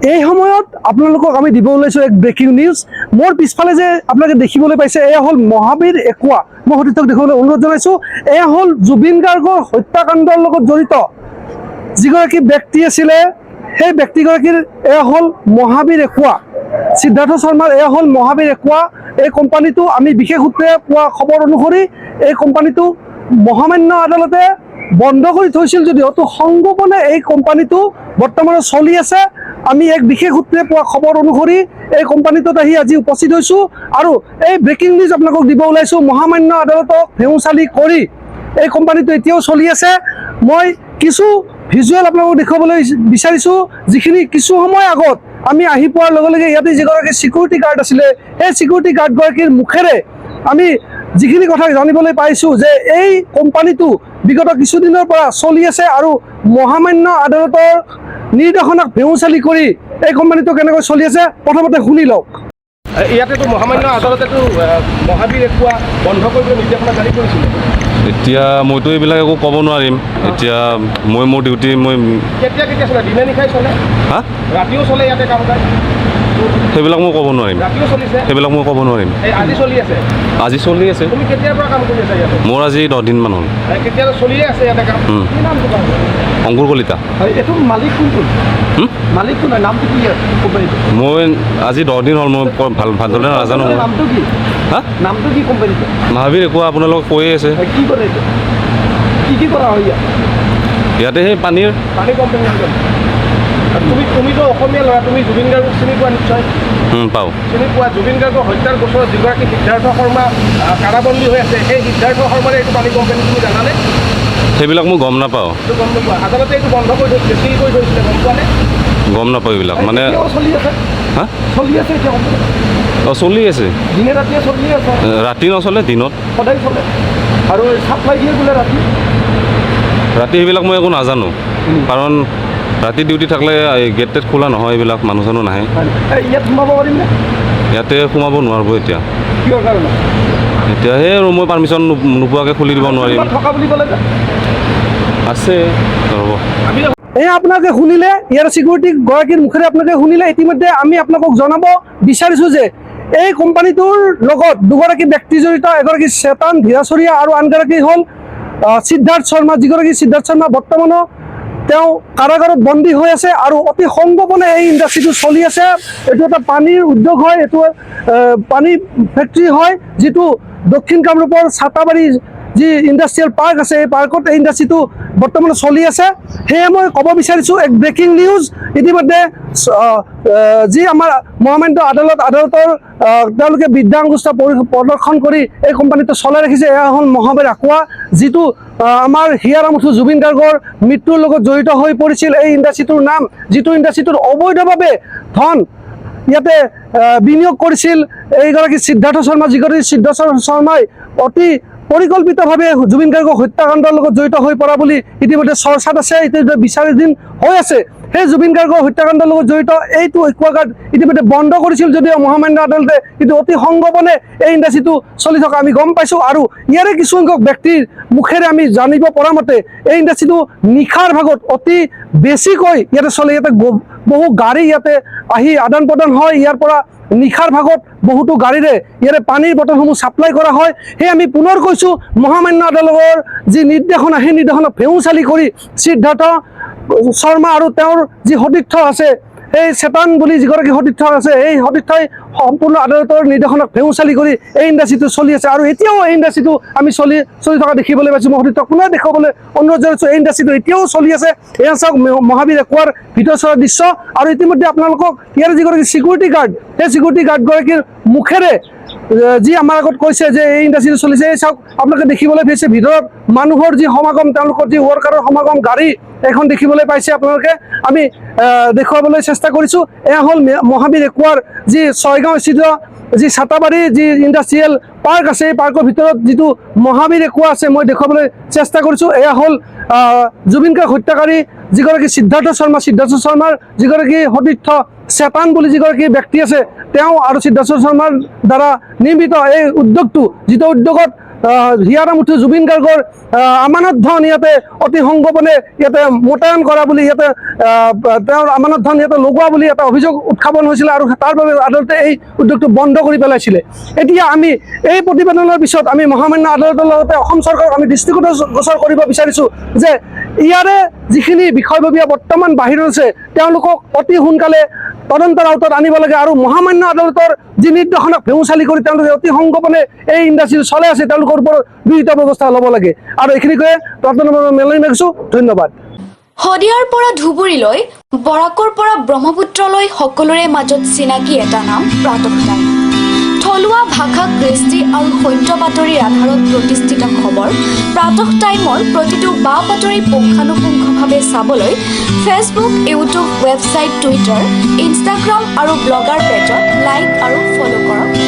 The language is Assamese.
এই সময়ত আপোনালোকক আমি দিব ওলাইছোঁ এক ব্ৰেকিং নিউজ। মোৰ পিছফালে যে আপোনালোকে দেখিবলৈ পাইছে, এয়া হ'ল মহাবীৰ একুৱা। মই সতীৰ্থক দেখাবলৈ অনুৰোধ জনাইছোঁ। এয়া হ'ল জুবিন গাৰ্গৰ হত্যাকাণ্ডৰ লগত জড়িত যিগৰাকী ব্যক্তি আছিলে, সেই ব্যক্তিগৰাকীৰ এয়া হ'ল মহাবীৰ একুৱা। সিদ্ধাৰ্থ শৰ্মাৰ এয়া হ'ল মহাবীৰ একুৱা। এই কোম্পানীটো আমি বিশেষ সূত্ৰে পোৱা খবৰ অনুসৰি এই কোম্পানীটো মহামান্য আদালতে বন্ধ কৰি থৈছিল যদিও সংগোপনে এই কোম্পানীটো বৰ্তমানে চলি আছে। আমি এক বিশেষ সূত্ৰে পোৱা খবৰ অনুসৰি এই কোম্পানীটোত আহি আজি উপস্থিত হৈছোঁ আৰু এই ব্ৰেকিং নিউজ আপোনালোকক দিব ওলাইছোঁ। মহামান্য আদালতক ভেউচালি কৰি এই কোম্পানীটো এতিয়াও চলি আছে। মই কিছু ভিজুৱেল আপোনালোকক দেখুৱাবলৈ বিচাৰিছোঁ, যিখিনি কিছু সময় আগত আমি আহি পোৱাৰ লগে লগে ইয়াতে যিগৰাকী ছিকিউৰিটি গাৰ্ড আছিলে, সেই ছিকিউৰিটি গাৰ্ডগৰাকীৰ মুখেৰে আমি যিখিনি কথা জানিবলৈ পাইছোঁ যে এই কোম্পানীটো বিগত কিছুদিনৰ পৰা চলি আছে আৰু মহামান্য আদালতৰ নিৰ্দেশনাক ভেউচালি কৰি এই কোম্পানীটো কেনেকৈ চলি আছে প্ৰথমতে শুনি লওক। ইয়াতেতো মহামান্য আদালতেতো মহাবীৰ একুৱা বন্ধ কৰিবলৈ নিৰ্দেশনা জাৰি কৰিছিলে। এতিয়া মইতো এইবিলাক একো ক'ব নোৱাৰিম। এতিয়া মই মোৰ ডিউটি মই কেতিয়া চলে? দিনে নিশাই চলে? হা? ৰাতিও চলে ইয়াতে কাম কাজ? সেইবিলাক মই ক'ব নোৱাৰিম। ৰাতিও চলিছে? সেইবিলাক মই ক'ব নোৱাৰিম। আজি চলি আছে? আজি চলি আছে। তুমি কেতিয়াৰ পৰা কাম কৰি আছা ইয়াতে? মোৰ আজি 10 দিনমান হ'ল। কেতিয়া চলিয়ে আছে ইয়াতে কাম? কি নাম তোমাৰ? অংকুৰ কলিতা। এইটো মালিক কোনটো? মালিক কোন? নামটো কি কোম্পানীটো? মই আজি 10 দিন হ'ল, মই ভালদৰে নাজানো। নামটো কি? হা? নামটো কি কোম্পানীটো? মহাবীৰ একো আপোনালোকক কৈয়ে আছে। কি কৰে এইটো? কি কৰা হয় ইয়াত? ইয়াতে সেই পানীৰ কোম্পানী। তুমিতো অসমীয়া ল'ৰা, তুমি জুবিন গাৰ্গক চিনি পোৱা নিশ্চয়? পাওঁ। চিনি পোৱা? জুবিন গাৰ্গৰ হত্যাৰ গোচৰত যিগৰাকী সিদ্ধাৰ্থ শৰ্মা কাৰাবন্দী হৈ আছে, সেই সিদ্ধাৰ্থ শৰ্মাৰে এইটো পানী কোম্পানী, তুমি জানানে? সেইবিলাক মই গম নাপাওঁ। এইটো গম নোপোৱা? আদালতে এইটো বন্ধ কৰি থৈছিলে, চিল কৰি থৈছিলে, গম পোৱা নে? গম নাপাওঁ এইবিলাক। মানে চলি আছে? হা? চলি আছে এতিয়া? চলি আছে। দিনে ৰাতিয়ে চলি আছে? ৰাতি নচলে, দিনত সদায় চলে। আৰু চাপ্লাই দিয়ে বোলে ৰাতি? ৰাতি সেইবিলাক মই একো নাজানো, কাৰণ ৰাতি ডিউটি থাকিলে গেট টেট খোলা নহয়, এইবিলাক মানুহ চানুহ নাহে। ইয়াত সোমাব পাৰিমনে? ইয়াতে সোমাব নোৱাৰিব এতিয়া। কিহৰ কাৰণে? এতিয়া সেই আৰু মই পাৰ্মিশ্যন নোপোৱাকৈ খুলি দিব নোৱাৰিম। থকা বুলি ক'লে আছে ৰ'ব। এয়া আপোনালোকে শুনিলে, ইয়াৰ ছিকিউৰিটি গৰাকীৰ মুখেৰে আপোনালোকে শুনিলে। ইতিমধ্যে আমি আপোনালোকক জনাব বিচাৰিছোঁ যে এই কোম্পানীটোৰ লগত দুগৰাকী ব্যক্তি জড়িত, এগৰাকী চেতন ধীৰাচৰীয়া আৰু আনগৰাকী হ'ল সিদ্ধাৰ্থ শৰ্মা। যিগৰাকী সিদ্ধাৰ্থ শৰ্মা বৰ্তমানো তেওঁ কাৰাগাৰত বন্দী হৈ আছে আৰু অতি সংগোপনে এই ইণ্ডাষ্ট্ৰিটো চলি আছে। এইটো এটা পানীৰ উদ্যোগ হয়, এইটো পানী ফেক্টৰী হয়, যিটো দক্ষিণ কামৰূপৰ ছাতাবাৰী যি ইণ্ডাষ্ট্ৰিয়েল পাৰ্ক আছে, এই পাৰ্কত এই ইণ্ডাষ্ট্ৰিটো বৰ্তমানে চলি আছে। সেয়ে মই ক'ব বিচাৰিছোঁ এক ব্ৰেকিং নিউজ। ইতিমধ্যে যি আমাৰ মহামান্য আদালতৰ তেওঁলোকে বিদ্যাংগুষ্ঠ প্ৰদৰ্শন কৰি এই কোম্পানীটো চলাই ৰাখিছে। এয়া হ'ল মহাবীৰ একুৱা, যিটো আমাৰ হিয়াৰ আমঠু জুবিন গাৰ্গৰ মৃত্যুৰ লগত জড়িত হৈ পৰিছিল। এই ইণ্ডাষ্ট্ৰিটোৰ নাম, যিটো ইণ্ডাষ্ট্ৰিটোৰ অবৈধভাৱে ধন ইয়াতে বিনিয়োগ কৰিছিল এইগৰাকী সিদ্ধাৰ্থ শৰ্মা। যিগৰাকী সিদ্ধাৰ্থ শৰ্মাই অতি পৰিকল্পিতভাৱে জুবিন গাৰ্গৰ হত্যাকাণ্ডৰ লগত জড়িত হৈ পৰা বুলি ইতিমধ্যে চৰ্চাত আছে, ইতিমধ্যে বিচাৰাধীন হৈ আছে। সেই জুবিন গাৰ্গৰ হত্যাকাণ্ডৰ লগত জড়িত এইটো একুৱাগাৰ্ড ইতিমধ্যে বন্ধ কৰিছিল যদিও মহামান্য আদালতে কিন্তু অতি সংগোপনে এই ইণ্ডাষ্ট্ৰিটো চলি থকা আমি গম পাইছোঁ। আৰু ইয়াৰে কিছুসংখ্যক ব্যক্তিৰ মুখেৰে আমি জানিব পৰা মতে এই ইণ্ডাষ্ট্ৰিটো নিশাৰ ভাগত অতি বেছিকৈ ইয়াতে চলে। ইয়াতে বহু গাড়ী ইয়াতে আহি আদান প্ৰদান হয়। ইয়াৰ পৰা নিশাৰ ভাগত বহুতো গাড়ীৰে ইয়াৰে পানীৰ বটলসমূহ ছাপ্লাই কৰা হয়। সেয়ে আমি পুনৰ কৈছোঁ, মহামান্য আদালতৰ যি নিৰ্দেশনা, সেই নিৰ্দেশনা ভেউচালি কৰি সিদ্ধাৰ্থ শৰ্মা আৰু তেওঁৰ যি সতীৰ্থ আছে, এই চেতন বুলি যিগৰাকী সতীৰ্থ আছে, এই সতীৰ্থই সম্পূৰ্ণ আদালতৰ নিৰ্দেশনাক ভেউচালি কৰি এই ইণ্ডাষ্ট্ৰিটো চলি আছে। আৰু এতিয়াও এই ইণ্ডাষ্ট্ৰিটো আমি চলি থকা দেখিবলৈ পাইছোঁ। মই সতীৰ্থক পুনৰ দেখুৱাবলৈ অনুৰোধ জনাইছোঁ, এই ইণ্ডাষ্ট্ৰিটো এতিয়াও চলি আছে। এয়া চাওক মহাবীৰ একুৱাৰ ভিতৰচৰা দৃশ্য। আৰু ইতিমধ্যে আপোনালোকক ইয়াৰ যিগৰাকী ছিকিউৰিটি গাৰ্ড, সেই ছিকিউৰিটি গাৰ্ডগৰাকীৰ মুখেৰে যি আমাৰ আগত কৈছে যে এই ইণ্ডাষ্ট্ৰিটো চলিছে, এই চাওক আপোনালোকে দেখিবলৈ পাইছে ভিতৰত মানুহৰ যি সমাগম, তেওঁলোকৰ যি ৱৰ্কাৰৰ সমাগম, গাড়ী এখন দেখিবলৈ পাইছে আপোনালোকে। আমি দেখুৱাবলৈ চেষ্টা কৰিছোঁ। এয়া হ'ল মহাবীৰ একুৱাৰ যি ছয়গাঁও স্থিত যি ছাতাবাৰী যি ইণ্ডাষ্ট্ৰিয়েল পাৰ্ক আছে, এই পাৰ্কৰ ভিতৰত যিটো মহাবীৰ একুৱা আছে মই দেখুৱাবলৈ চেষ্টা কৰিছোঁ। এয়া হ'ল জুবিন গাৰ্গ হত্যাকাৰী যিগৰাকী সিদ্ধাৰ্থ শৰ্মাৰ যিগৰাকী সতীৰ্থ চেতন বুলি যিগৰাকী ব্যক্তি আছে, তেওঁ আৰু সিদ্ধাৰ্থ শৰ্মাৰ দ্বাৰা নিৰ্মিত এই উদ্যোগটো, যিটো উদ্যোগত হিয়াৰ আমঠু জুবিন গাৰ্গৰ আমানত ধন ইয়াতে অতি সংগোপনে ইয়াতে মোতায়েন কৰা বুলি ইয়াতে তেওঁৰ আমানত ধন ইয়াতে লগোৱা বুলি এটা অভিযোগ উত্থাপন হৈছিলে আৰু তাৰ বাবে আদালতে এই উদ্যোগটো বন্ধ কৰি পেলাইছিলে। এতিয়া আমি এই প্ৰতিবেদনৰ পিছত আমি মহামান্য আদালতৰ লগতে অসম চৰকাৰক আমি দৃষ্টিগোচৰ কৰিব বিচাৰিছোঁ যে ইয়াৰে যিখিনি বিষয়ববীয়া বৰ্তমান বাহিৰত আছে তেওঁলোকক অতি সোনকালে তদন্তৰ আওতাত আনিব লাগে আৰু মহামান্য আদালতৰ যি নিৰ্দেশনাক ভেঙুচালি কৰি তেওঁলোকে অতি সংগোপনে এই ইণ্ডাষ্ট্ৰী চলাই আছে তেওঁলোকৰ ওপৰত বিহিত ব্যৱস্থা ল'ব লাগে। আৰু এইখিনি কৈয়ে মেলনি মাগিছোঁ। ধন্যবাদ। শদিয়াৰ পৰা ধুবুৰীলৈ, বৰাকৰ পৰা ব্ৰহ্মপুত্ৰলৈ সকলোৰে মাজত চিনাকি এটা নাম প্ৰাতঃ টাইম। থলুৱা ভাষা, কৃষ্টি আৰু সত্য বাতৰিৰ আধাৰত প্ৰতিষ্ঠিত খবৰ প্ৰাতঃ টাইমৰ প্ৰতিটো বা বাতৰি পুংখানুপুংখভাৱে চাবলৈ Facebook, YouTube, website, Twitter, Instagram আৰু ব্লগাৰ পেজত লাইক আৰু ফ'ল' কৰক।